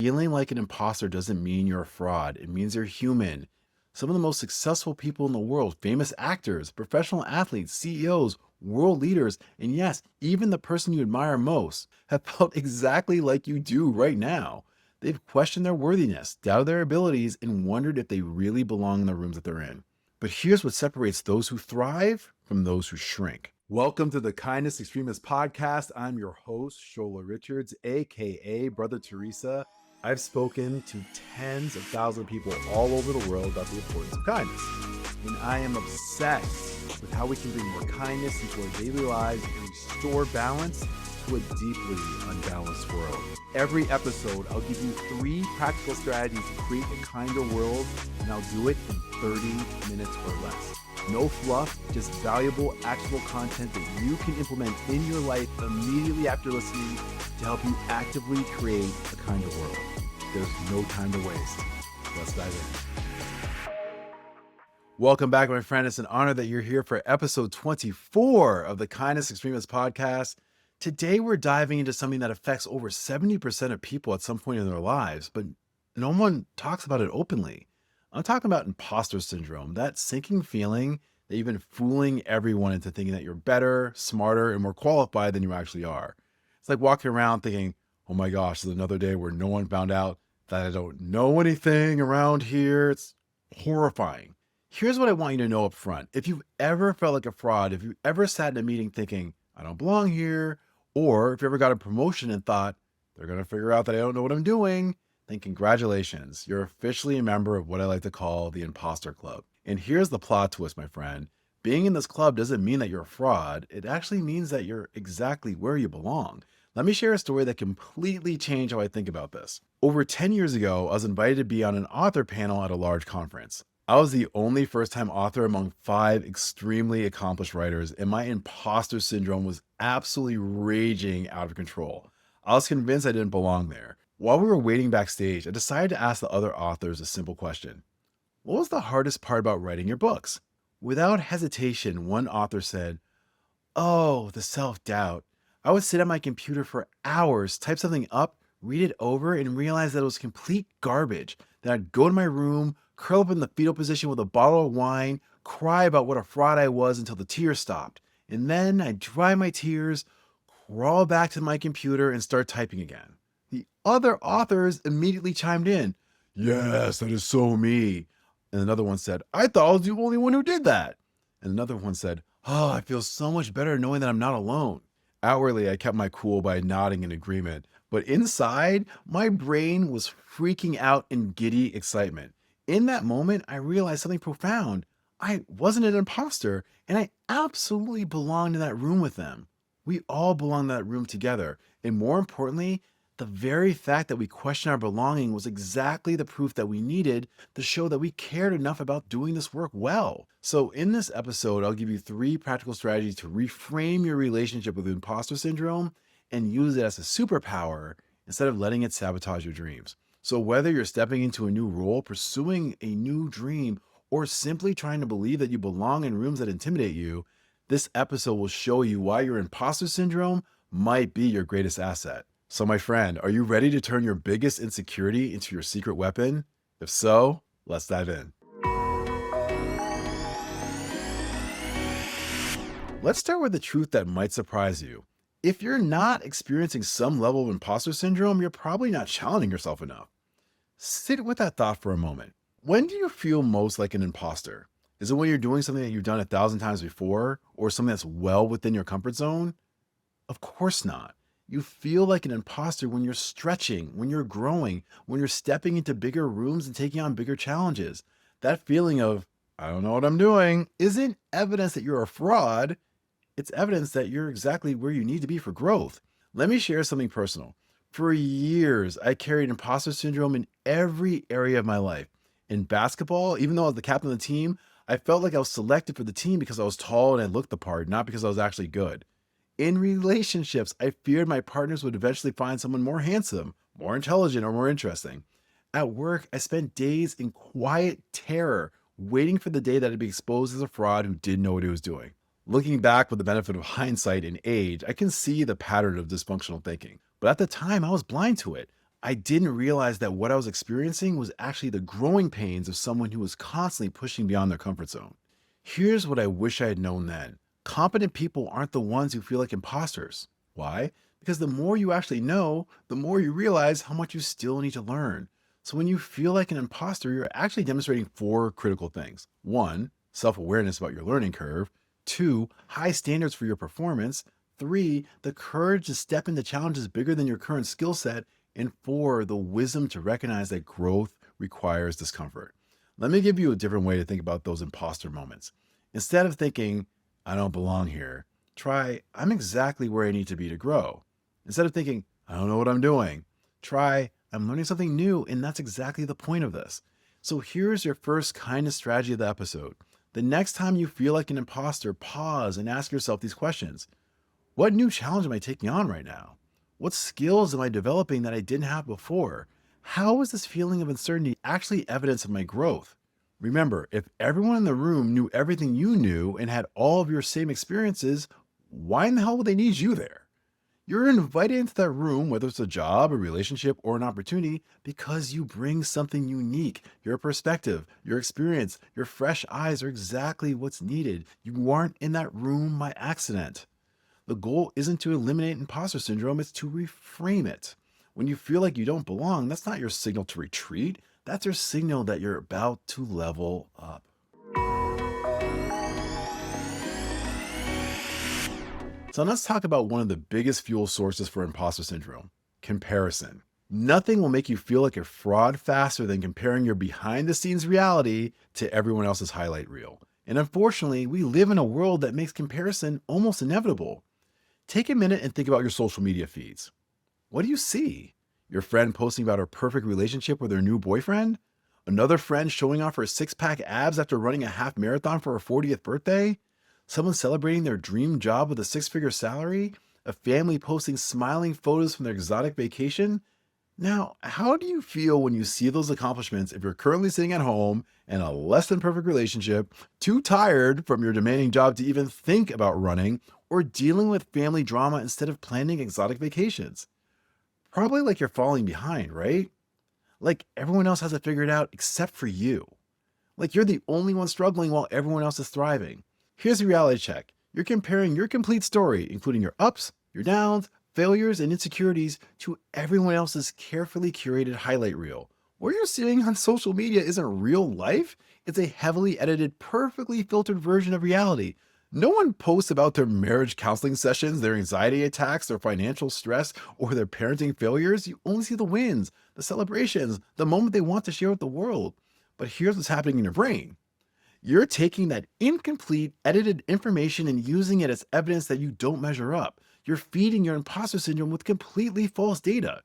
Feeling like an imposter doesn't mean you're a fraud. It means you're human. Some of the most successful people in the world, famous actors, professional athletes, CEOs, world leaders, and yes, even the person you admire most, have felt exactly like you do right now. They've questioned their worthiness, doubted their abilities, and wondered if they really belong in the rooms that they're in. But here's what separates those who thrive from those who shrink. Welcome to the Kindness Extremist Podcast. I'm your host, Shola Richards, aka Brother Teresa. I've spoken to tens of thousands of people all over the world about the importance of kindness. And I am obsessed with how we can bring more kindness into our daily lives and restore balance to a deeply unbalanced world. Every episode, I'll give you 3 practical strategies to create a kinder world, and I'll do it in 30 minutes or less. No fluff, just valuable, actionable content that you can implement in your life immediately after listening to help you actively create a kinder world. There's no time to waste. Let's dive in. Welcome back, my friend. It's an honor that you're here for episode 24 of the Kindness Extremist Podcast. Today, we're diving into something that affects over 70% of people at some point in their lives, but no one talks about it openly. I'm talking about imposter syndrome, that sinking feeling that you've been fooling everyone into thinking that you're better, smarter, and more qualified than you actually are. It's like walking around thinking, oh my gosh, there's another day where no one found out that I don't know anything around here. It's horrifying. Here's what I want you to know up front. If you've ever felt like a fraud, if you ever sat in a meeting thinking, I don't belong here, or if you ever got a promotion and thought, they're going to figure out that I don't know what I'm doing, then congratulations. You're officially a member of what I like to call the Imposter Club. And here's the plot twist, my friend. Being in this club doesn't mean that you're a fraud. It actually means that you're exactly where you belong. Let me share a story that completely changed how I think about this. Over 10 years ago, I was invited to be on an author panel at a large conference. I was the only first-time author among 5 extremely accomplished writers, and my imposter syndrome was absolutely raging out of control. I was convinced I didn't belong there. While we were waiting backstage, I decided to ask the other authors a simple question. What was the hardest part about writing your books? Without hesitation, one author said, oh, the self-doubt. I would sit at my computer for hours, type something up, read it over, and realize that it was complete garbage. Then I'd go to my room, curl up in the fetal position with a bottle of wine, cry about what a fraud I was until the tears stopped. And then I'd dry my tears, crawl back to my computer, and start typing again. The other authors immediately chimed in. Yes, that is so me. And another one said, I thought I was the only one who did that. And another one said, oh, I feel so much better knowing that I'm not alone. Outwardly, I kept my cool by nodding in agreement, but inside, my brain was freaking out in giddy excitement. In that moment, I realized something profound. I wasn't an imposter, and I absolutely belonged in that room with them. We all belong in that room together. And more importantly, the very fact that we questioned our belonging was exactly the proof that we needed to show that we cared enough about doing this work well. So in this episode, I'll give you 3 practical strategies to reframe your relationship with imposter syndrome and use it as a superpower instead of letting it sabotage your dreams. So whether you're stepping into a new role, pursuing a new dream, or simply trying to believe that you belong in rooms that intimidate you, this episode will show you why your imposter syndrome might be your greatest asset. So my friend, are you ready to turn your biggest insecurity into your secret weapon? If so, let's dive in. Let's start with the truth that might surprise you. If you're not experiencing some level of imposter syndrome, you're probably not challenging yourself enough. Sit with that thought for a moment. When do you feel most like an imposter? Is it when you're doing something that you've done 1,000 times before, or something that's well within your comfort zone? Of course not. You feel like an imposter when you're stretching, when you're growing, when you're stepping into bigger rooms and taking on bigger challenges. That feeling of, I don't know what I'm doing, isn't evidence that you're a fraud. It's evidence that you're exactly where you need to be for growth. Let me share something personal. For years, I carried imposter syndrome in every area of my life. In basketball, even though I was the captain of the team, I felt like I was selected for the team because I was tall and I looked the part, not because I was actually good. In relationships, I feared my partners would eventually find someone more handsome, more intelligent, or more interesting. At work, I spent days in quiet terror, waiting for the day that I'd be exposed as a fraud who didn't know what he was doing. Looking back with the benefit of hindsight and age, I can see the pattern of dysfunctional thinking. But at the time, I was blind to it. I didn't realize that what I was experiencing was actually the growing pains of someone who was constantly pushing beyond their comfort zone. Here's what I wish I had known then. Competent people aren't the ones who feel like imposters. Why? Because the more you actually know, the more you realize how much you still need to learn. So when you feel like an imposter, you're actually demonstrating four critical things. One, self awareness about your learning curve. Two, high standards for your performance. Three, the courage to step into challenges bigger than your current skill set. And four, the wisdom to recognize that growth requires discomfort. Let me give you a different way to think about those imposter moments. Instead of thinking, I don't belong here, try, I'm exactly where I need to be to grow. Instead of thinking, I don't know what I'm doing, try, I'm learning something new, and that's exactly the point of this. So here's your first kindness strategy of the episode. The next time you feel like an imposter, pause and ask yourself these questions. What new challenge am I taking on right now? What skills am I developing that I didn't have before? How is this feeling of uncertainty actually evidence of my growth? Remember, if everyone in the room knew everything you knew and had all of your same experiences, why in the hell would they need you there? You're invited into that room, whether it's a job, a relationship, or an opportunity, because you bring something unique. Your perspective, your experience, your fresh eyes are exactly what's needed. You aren't in that room by accident. The goal isn't to eliminate imposter syndrome, it's to reframe it. When you feel like you don't belong, that's not your signal to retreat. That's your signal that you're about to level up. So let's talk about one of the biggest fuel sources for imposter syndrome: comparison. Nothing will make you feel like a fraud faster than comparing your behind the scenes reality to everyone else's highlight reel. And unfortunately, we live in a world that makes comparison almost inevitable. Take a minute and think about your social media feeds. What do you see? Your friend posting about her perfect relationship with her new boyfriend? Another friend showing off her six-pack abs after running a half marathon for her 40th birthday? Someone celebrating their dream job with a six-figure salary? A family posting smiling photos from their exotic vacation? Now, how do you feel when you see those accomplishments if you're currently sitting at home in a less than perfect relationship, too tired from your demanding job to even think about running, or dealing with family drama instead of planning exotic vacations? Probably like you're falling behind, right? Like everyone else has it figured out except for you. Like you're the only one struggling while everyone else is thriving. Here's a reality check. You're comparing your complete story, including your ups, your downs, failures, and insecurities, to everyone else's carefully curated highlight reel. What you're seeing on social media isn't real life. It's a heavily edited, perfectly filtered version of reality. No one posts about their marriage counseling sessions, their anxiety attacks, their financial stress, or their parenting failures. You only see the wins, the celebrations, the moment they want to share with the world. But here's what's happening in your brain. You're taking that incomplete, edited information and using it as evidence that you don't measure up. You're feeding your imposter syndrome with completely false data.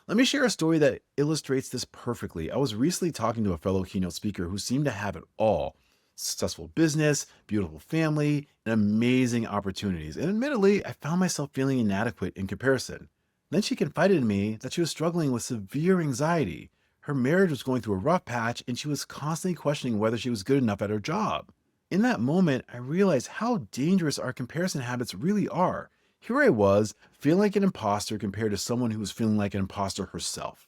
Let me share a story that illustrates this perfectly. I was recently talking to a fellow keynote speaker who seemed to have it all: successful business, beautiful family, and amazing opportunities. And admittedly, I found myself feeling inadequate in comparison. Then she confided in me that she was struggling with severe anxiety. Her marriage was going through a rough patch, and she was constantly questioning whether she was good enough at her job. In that moment, I realized how dangerous our comparison habits really are. Here I was, feeling like an imposter compared to someone who was feeling like an imposter herself.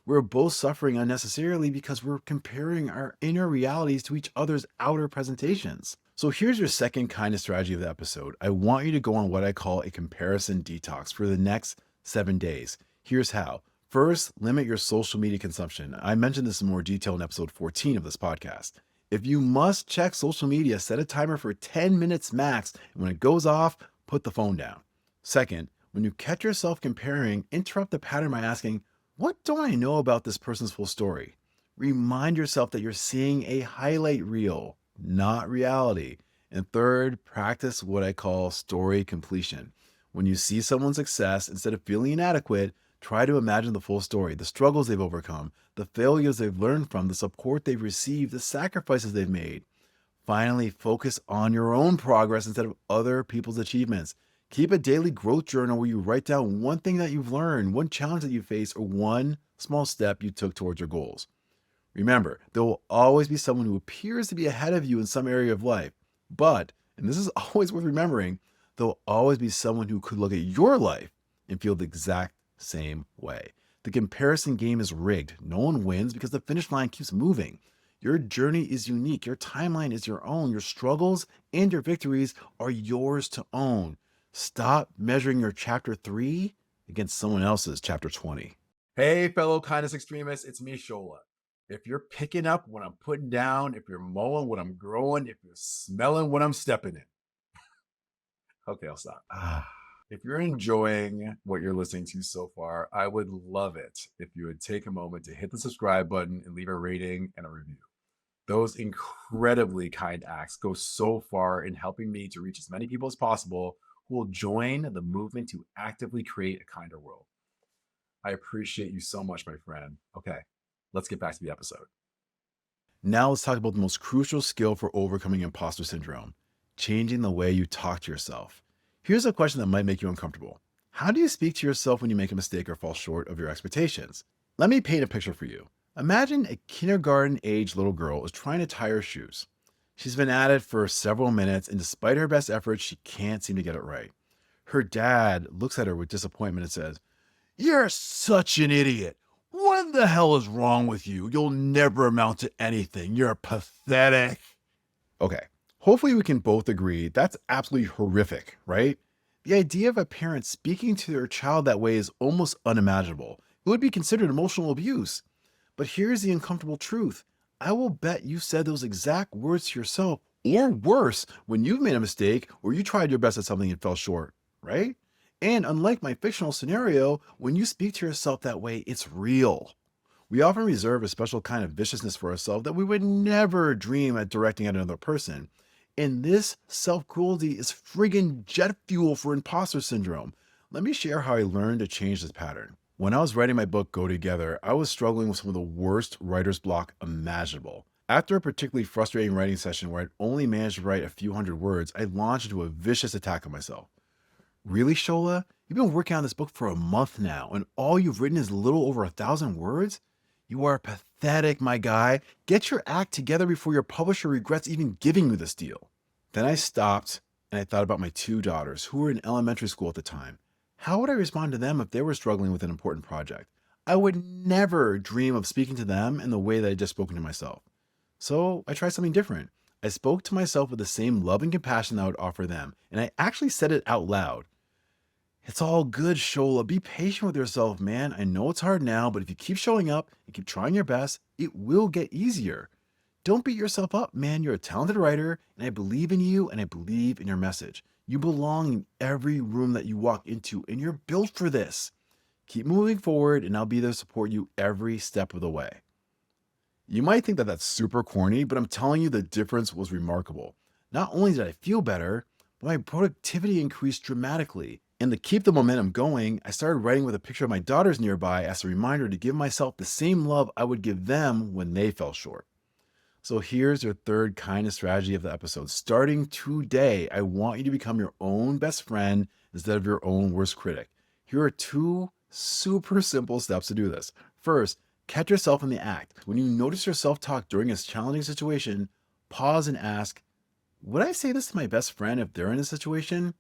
We're both suffering unnecessarily because we're comparing our inner realities to each other's outer presentations. So here's your second kindness strategy of the episode. I want you to go on what I call a comparison detox for the next 7 days. Here's how. First, limit your social media consumption. I mentioned this in more detail in episode 14 of this podcast. If you must check social media, set a timer for 10 minutes max, and when it goes off, put the phone down. Second, when you catch yourself comparing, interrupt the pattern by asking, what don't I know about this person's full story? Remind yourself that you're seeing a highlight reel, not reality. And third, practice what I call story completion. When you see someone's success, instead of feeling inadequate, try to imagine the full story: the struggles they've overcome, the failures they've learned from, the support they've received, the sacrifices they've made. Finally, focus on your own progress instead of other people's achievements. Keep a daily growth journal where you write down one thing that you've learned, one challenge that you faced, or one small step you took towards your goals. Remember, there will always be someone who appears to be ahead of you in some area of life. But, and this is always worth remembering, there will always be someone who could look at your life and feel the exact same way. The comparison game is rigged. No one wins because the finish line keeps moving. Your journey is unique. Your timeline is your own. Your struggles and your victories are yours to own. Stop measuring your chapter 3 against someone else's chapter 20. Hey, fellow kindness extremists, it's me, Shola. If you're picking up what I'm putting down, if you're mowing what I'm growing, if you're smelling what I'm stepping in. Okay, I'll stop. If you're enjoying what you're listening to so far, I would love it if you would take a moment to hit the subscribe button and leave a rating and a review. Those incredibly kind acts go so far in helping me to reach as many people as possible who will join the movement to actively create a kinder world. I appreciate you so much, my friend. Okay, let's get back to the episode. Now let's talk about the most crucial skill for overcoming imposter syndrome: changing the way you talk to yourself. Here's a question that might make you uncomfortable. How do you speak to yourself when you make a mistake or fall short of your expectations? Let me paint a picture for you. Imagine a kindergarten-age little girl is trying to tie her shoes. She's been at it for several minutes, and despite her best efforts, she can't seem to get it right. Her dad looks at her with disappointment and says, "You're such an idiot. What the hell is wrong with you? You'll never amount to anything. You're pathetic." Okay, hopefully we can both agree that's absolutely horrific, right? The idea of a parent speaking to their child that way is almost unimaginable. It would be considered emotional abuse. But here's the uncomfortable truth. I will bet you said those exact words to yourself, or worse, when you've made a mistake or you tried your best at something and fell short, right? And unlike my fictional scenario, when you speak to yourself that way, it's real. We often reserve a special kind of viciousness for ourselves that we would never dream at directing at another person. And this self-cruelty is friggin' jet fuel for imposter syndrome. Let me share how I learned to change this pattern. When I was writing my book, Go Together, I was struggling with some of the worst writer's block imaginable. After a particularly frustrating writing session where I'd only managed to write a few hundred words, I launched into a vicious attack on myself. "Really, Shola? You've been working on this book for a month now, and all you've written is a little over 1,000 words? You are pathetic, my guy. Get your act together before your publisher regrets even giving you this deal." Then I stopped and I thought about my 2 daughters who were in elementary school at the time. How would I respond to them if they were struggling with an important project? I would never dream of speaking to them in the way that I just spoken to myself. So I tried something different. I spoke to myself with the same love and compassion that I would offer them, and I actually said it out loud. "It's all good, Shola. Be patient with yourself, man. I know it's hard now, but if you keep showing up and keep trying your best, it will get easier. Don't beat yourself up, man. You're a talented writer, and I believe in you, and I believe in your message. You belong in every room that you walk into, and you're built for this. Keep moving forward, and I'll be there to support you every step of the way." You might think that that's super corny, but I'm telling you the difference was remarkable. Not only did I feel better, but my productivity increased dramatically. And to keep the momentum going, I started writing with a picture of my daughters nearby as a reminder to give myself the same love I would give them when they fell short. So here's your third kindness strategy of the episode. Starting today, I want you to become your own best friend instead of your own worst critic. Here are 2 super simple steps to do this. First, catch yourself in the act. When you notice your self-talk during a challenging situation, pause and ask, would I say this to my best friend if they're in a situation?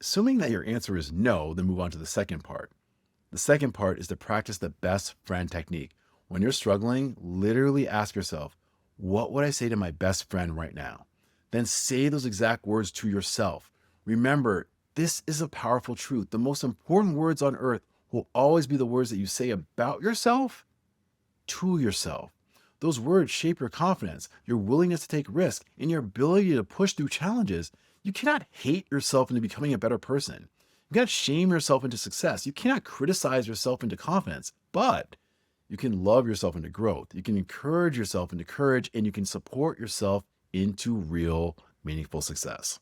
Assuming that your answer is no, then move on to the second part. The second part is to practice the best friend technique. When you're struggling, literally ask yourself, what would I say to my best friend right now? Then say those exact words to yourself. Remember, this is a powerful truth. The most important words on earth will always be the words that you say about yourself to yourself. Those words shape your confidence, your willingness to take risks, and your ability to push through challenges. You cannot hate yourself into becoming a better person. You cannot shame yourself into success. You cannot criticize yourself into confidence, but you can love yourself into growth. You can encourage yourself into courage, and you can support yourself into real, meaningful success.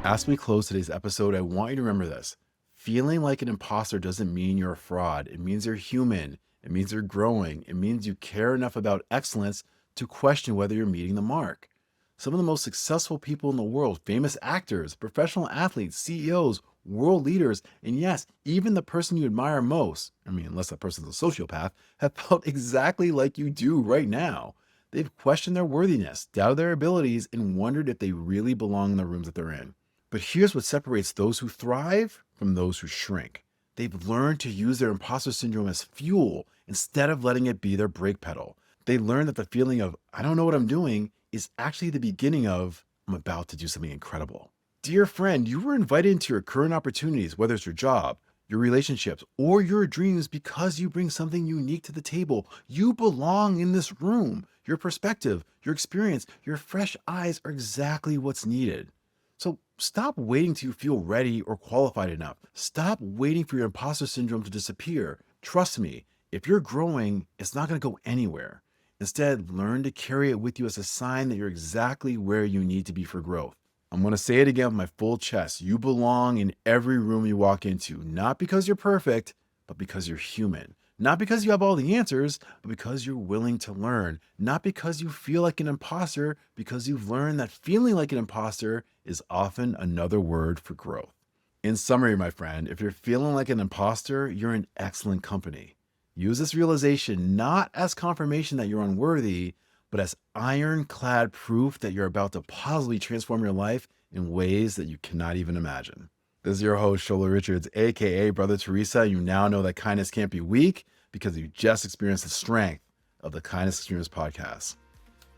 As we close today's episode, I want you to remember this. Feeling like an imposter doesn't mean you're a fraud. It means you're human. It means you're growing. It means you care enough about excellence to question whether you're meeting the mark. Some of the most successful people in the world, famous actors, professional athletes, CEOs, world leaders, and yes, even the person you admire most, unless that person's a sociopath, have felt exactly like you do right now. They've questioned their worthiness, doubted their abilities, and wondered if they really belong in the rooms that they're in. But here's what separates those who thrive from those who shrink. They've learned to use their imposter syndrome as fuel instead of letting it be their brake pedal. They learn that the feeling of, I don't know what I'm doing, is actually the beginning of, I'm about to do something incredible. Dear friend, you were invited into your current opportunities, whether it's your job, your relationships, or your dreams, because you bring something unique to the table. You belong in this room. Your perspective, your experience, your fresh eyes are exactly what's needed. So stop waiting till you feel ready or qualified enough. Stop waiting for your imposter syndrome to disappear. Trust me, if you're growing, it's not going to go anywhere. Instead, learn to carry it with you as a sign that you're exactly where you need to be for growth. I'm going to say it again with my full chest. You belong in every room you walk into, not because you're perfect, but because you're human. Not because you have all the answers, but because you're willing to learn. Not because you feel like an imposter, because you've learned that feeling like an imposter is often another word for growth. In summary, my friend, if you're feeling like an imposter, you're in excellent company. Use this realization not as confirmation that you're unworthy, but as ironclad proof that you're about to positively transform your life in ways that you cannot even imagine. This is your host, Shola Richards, aka Brother Teresa. You now know that kindness can't be weak because you just experienced the strength of the Kindness Extremist podcast.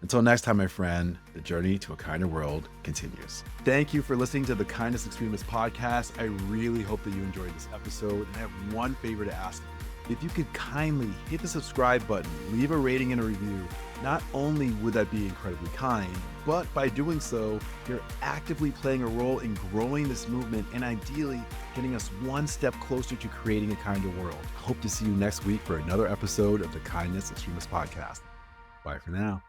Until next time, my friend, the journey to a kinder world continues. Thank you for listening to the Kindness Extremist podcast. I really hope that you enjoyed this episode. And I have one favor to ask you. If you could kindly hit the subscribe button, leave a rating and a review, not only would that be incredibly kind, but by doing so, you're actively playing a role in growing this movement and ideally getting us one step closer to creating a kinder world. I hope to see you next week for another episode of the Kindness Extremist podcast. Bye for now.